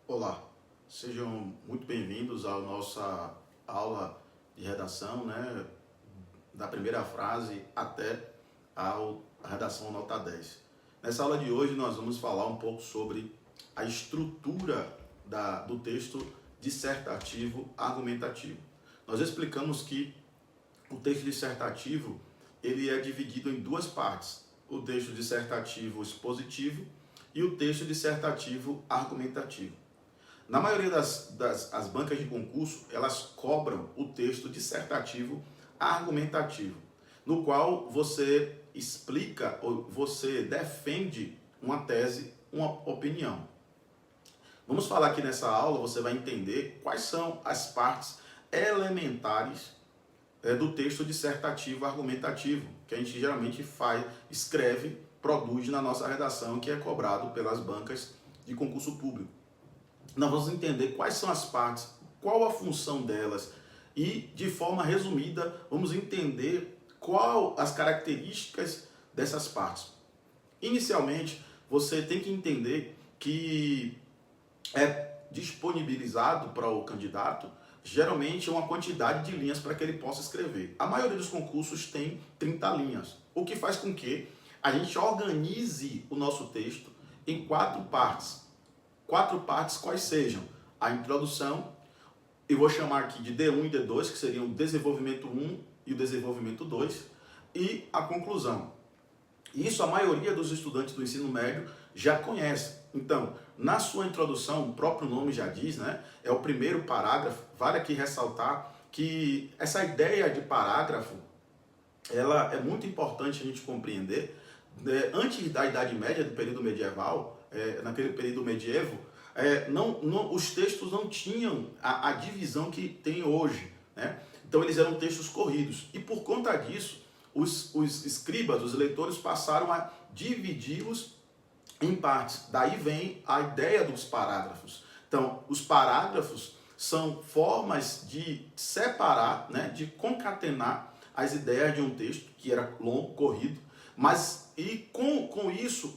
Olá, sejam muito bem-vindos à nossa aula de redação, né? Da primeira frase até a redação nota 10. Nessa aula de hoje nós vamos falar um pouco sobre a estrutura do texto dissertativo argumentativo. Nós explicamos que o texto dissertativo ele é dividido em duas partes: o texto dissertativo expositivo e o texto dissertativo argumentativo. Na maioria das bancas de concurso, elas cobram o texto dissertativo argumentativo, no qual você explica ou você defende uma tese, uma opinião. Vamos falar aqui nessa aula, você vai entender quais são as partes elementares do texto dissertativo argumentativo, que a gente geralmente escreve, produz na nossa redação, que é cobrado pelas bancas de concurso público. Nós vamos entender quais são as partes, qual a função delas e, de forma resumida, vamos entender qual as características dessas partes. Inicialmente, você tem que entender que é disponibilizado para o candidato geralmente uma quantidade de linhas para que ele possa escrever. A maioria dos concursos tem 30 linhas, o que faz com que a gente organize o nosso texto em 4 partes. 4 partes quais sejam a introdução, eu vou chamar aqui de D1 e D2, que seriam o desenvolvimento 1 e o desenvolvimento 2, e a conclusão. Isso a maioria dos estudantes do ensino médio já conhece. Então, na sua introdução, o próprio nome já diz, né? É o primeiro parágrafo. Vale aqui ressaltar que essa ideia de parágrafo, ela é muito importante a gente compreender. Antes da Idade Média, do período medieval, naquele período medievo, os textos não tinham a divisão que tem hoje, né? Então eles eram textos corridos. E por conta disso, os escribas, os leitores, passaram a dividi-los em partes. Daí vem a ideia dos parágrafos. Então, os parágrafos são formas de separar, né, de concatenar as ideias de um texto, que era longo, corrido, mas com isso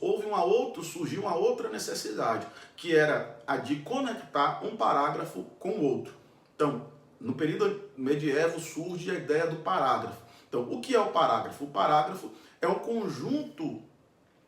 surgiu uma outra necessidade, que era a de conectar um parágrafo com o outro. Então, no período medievo surge a ideia do parágrafo. Então, o que é o parágrafo? O parágrafo é um conjunto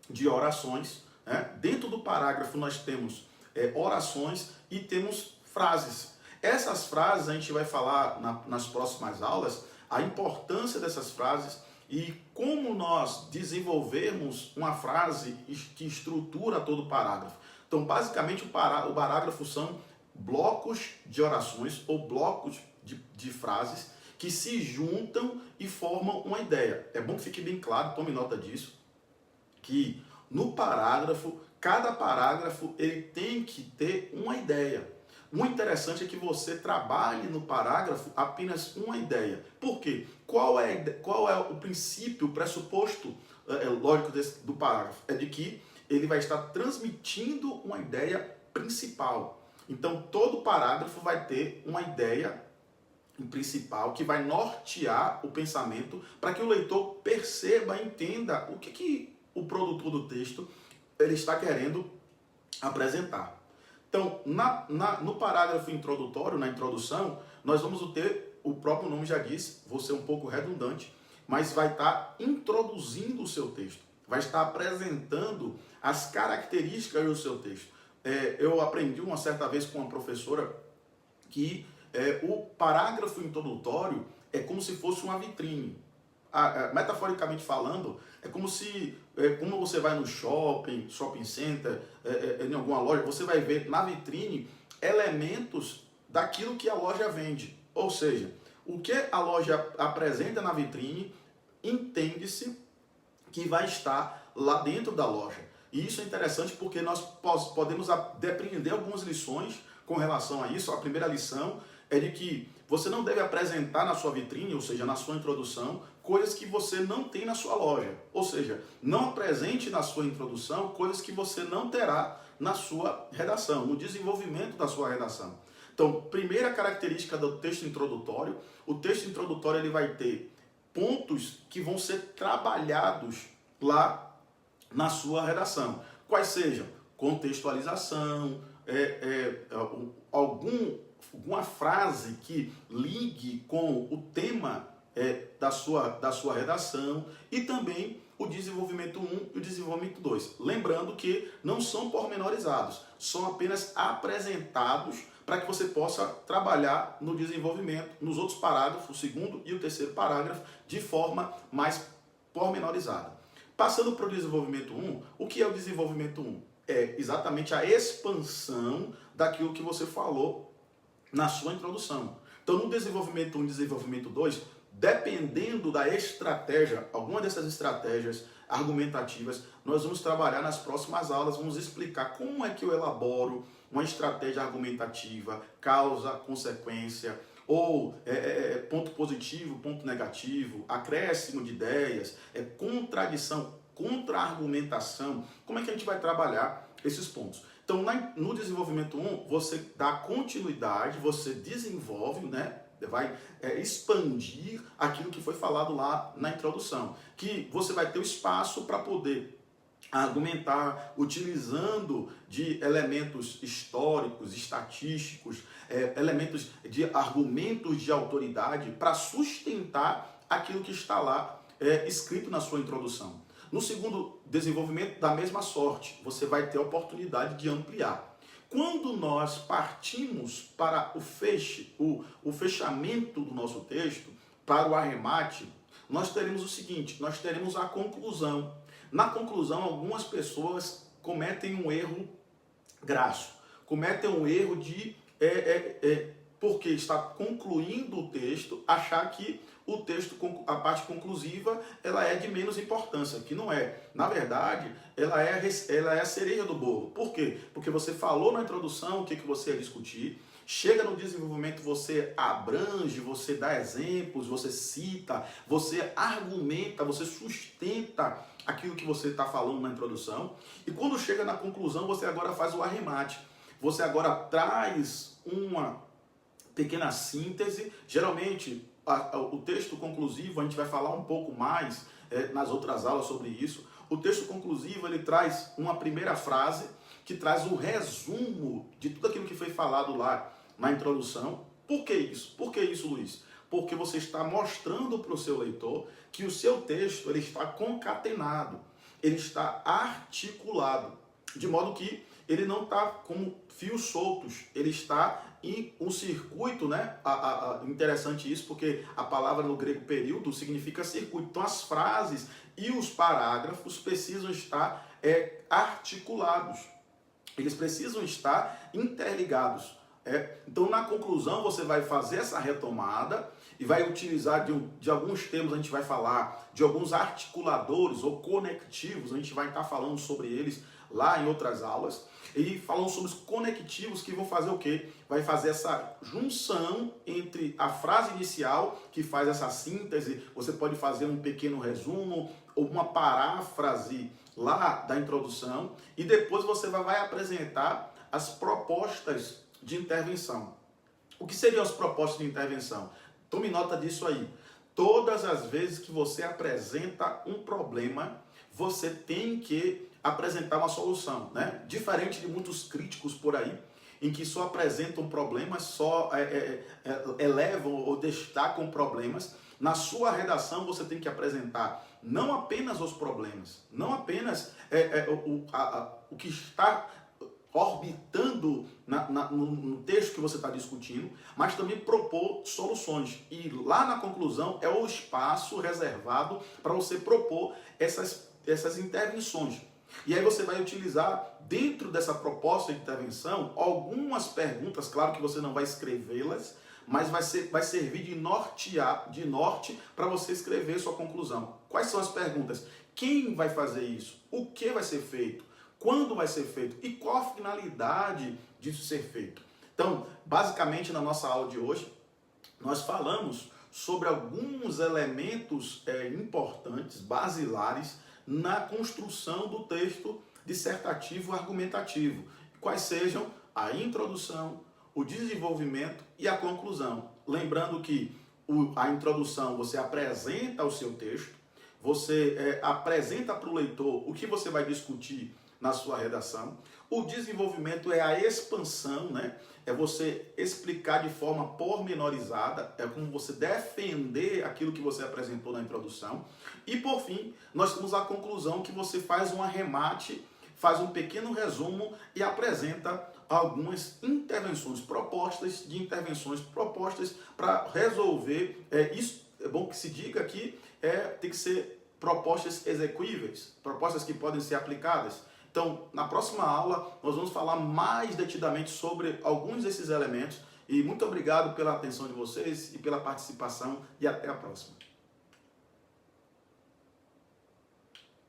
de orações, né? Dentro do parágrafo nós temos orações e temos frases. Essas frases a gente vai falar nas próximas aulas, a importância dessas frases e como nós desenvolvermos uma frase que estrutura todo o parágrafo. Então, basicamente, o parágrafo são blocos de orações ou blocos de frases que se juntam e formam uma ideia. É bom que fique bem claro, tome nota disso, que no parágrafo, cada parágrafo ele tem que ter uma ideia. O interessante é que você trabalhe no parágrafo apenas uma ideia. Por quê? Qual é o princípio, o pressuposto lógico do parágrafo? É de que ele vai estar transmitindo uma ideia principal. Então, todo parágrafo vai ter uma ideia principal que vai nortear o pensamento para que o leitor perceba, entenda o que o produtor do texto ele está querendo apresentar. Então, no parágrafo introdutório, na introdução, nós vamos ter, o próprio nome já diz, vou ser um pouco redundante, mas vai estar introduzindo o seu texto, vai estar apresentando as características do seu texto. Eu aprendi uma certa vez com uma professora que o parágrafo introdutório é como se fosse uma vitrine. Metaforicamente falando, é como você vai no shopping center, em alguma loja, você vai ver na vitrine elementos daquilo que a loja vende. Ou seja, o que a loja apresenta na vitrine, entende-se que vai estar lá dentro da loja. E isso é interessante porque nós podemos depreender algumas lições com relação a isso. A primeira lição é de que você não deve apresentar na sua vitrine, ou seja, na sua introdução, coisas que você não tem na sua loja. Ou seja, não apresente na sua introdução coisas que você não terá na sua redação, no desenvolvimento da sua redação. Então, primeira característica do texto introdutório, o texto introdutório ele vai ter pontos que vão ser trabalhados lá na sua redação. Quais sejam? Contextualização, alguma frase que ligue com o tema da sua redação, e também o desenvolvimento 1 e o desenvolvimento 2. Lembrando que não são pormenorizados, são apenas apresentados para que você possa trabalhar no desenvolvimento, nos outros parágrafos, o segundo e o terceiro parágrafo, de forma mais pormenorizada. Passando para o desenvolvimento 1, o que é o desenvolvimento 1? É exatamente a expansão daquilo que você falou na sua introdução. Então, no desenvolvimento 1 e desenvolvimento 2, dependendo da estratégia, alguma dessas estratégias argumentativas, nós vamos trabalhar nas próximas aulas, vamos explicar como é que eu elaboro uma estratégia argumentativa, causa, consequência, ou ponto positivo, ponto negativo, acréscimo de ideias, contradição, contra-argumentação. Como é que a gente vai trabalhar esses pontos? Então, no desenvolvimento 1, você dá continuidade, você desenvolve, né? Vai expandir aquilo que foi falado lá na introdução, que você vai ter o espaço para poder argumentar utilizando de elementos históricos, estatísticos, elementos de argumentos de autoridade para sustentar aquilo que está lá escrito na sua introdução. No segundo desenvolvimento, da mesma sorte, você vai ter a oportunidade de ampliar. Quando nós partimos para o fechamento do nosso texto, para o arremate, nós teremos o seguinte, nós teremos a conclusão. Na conclusão, algumas pessoas cometem um erro grasso, cometem um erro de, porque está concluindo o texto, achar que o texto, a parte conclusiva, ela é de menos importância, que não é. Na verdade, ela é a cereja do bolo. Por quê? Porque você falou na introdução o que você ia discutir, chega no desenvolvimento, você abrange, você dá exemplos, você cita, você argumenta, você sustenta aquilo que você está falando na introdução, e quando chega na conclusão, você agora faz o arremate. Você agora traz uma pequena síntese, geralmente o texto conclusivo, a gente vai falar um pouco mais nas outras aulas sobre isso. O texto conclusivo, ele traz uma primeira frase que traz o resumo de tudo aquilo que foi falado lá na introdução. Por que isso? Por que isso, Luiz? Porque você está mostrando para o seu leitor que o seu texto ele está concatenado, ele está articulado, de modo que ele não está como fios soltos, ele está em um circuito, né? Interessante isso, porque a palavra no grego período significa circuito. Então as frases e os parágrafos precisam estar articulados, eles precisam estar interligados. Então na conclusão você vai fazer essa retomada e vai utilizar de alguns termos, a gente vai falar de alguns articuladores ou conectivos, a gente vai estar falando sobre eles lá em outras aulas, e falando sobre os conectivos que vão fazer o quê? Vai fazer essa junção entre a frase inicial, que faz essa síntese, você pode fazer um pequeno resumo ou uma paráfrase lá da introdução, e depois você vai apresentar as propostas de intervenção. O que seriam as propostas de intervenção? Tome nota disso aí. Todas as vezes que você apresenta um problema, você tem que apresentar uma solução, né? Diferente de muitos críticos por aí, em que só apresentam problemas, só elevam ou destacam problemas. Na sua redação você tem que apresentar não apenas os problemas, não apenas o que está orbitando no texto que você está discutindo, mas também propor soluções. E lá na conclusão é o espaço reservado para você propor essas intervenções. E aí você vai utilizar, dentro dessa proposta de intervenção, algumas perguntas, claro que você não vai escrevê-las, mas vai servir de norte para você escrever sua conclusão. Quais são as perguntas? Quem vai fazer isso? O que vai ser feito? Quando vai ser feito? E qual a finalidade disso ser feito? Então, basicamente, na nossa aula de hoje, nós falamos sobre alguns elementos importantes, basilares, na construção do texto dissertativo argumentativo. Quais sejam a introdução, o desenvolvimento e a conclusão. Lembrando que a introdução você apresenta o seu texto, você apresenta para o leitor o que você vai discutir na sua redação. O desenvolvimento é a expansão, né? É você explicar de forma pormenorizada, é como você defender aquilo que você apresentou na introdução. E por fim, nós temos a conclusão que você faz um arremate, faz um pequeno resumo e apresenta algumas intervenções propostas, para resolver. Isso é bom que se diga que tem que ser propostas execuíveis, propostas que podem ser aplicadas. Então, na próxima aula, nós vamos falar mais detidamente sobre alguns desses elementos. E muito obrigado pela atenção de vocês e pela participação. E até a próxima.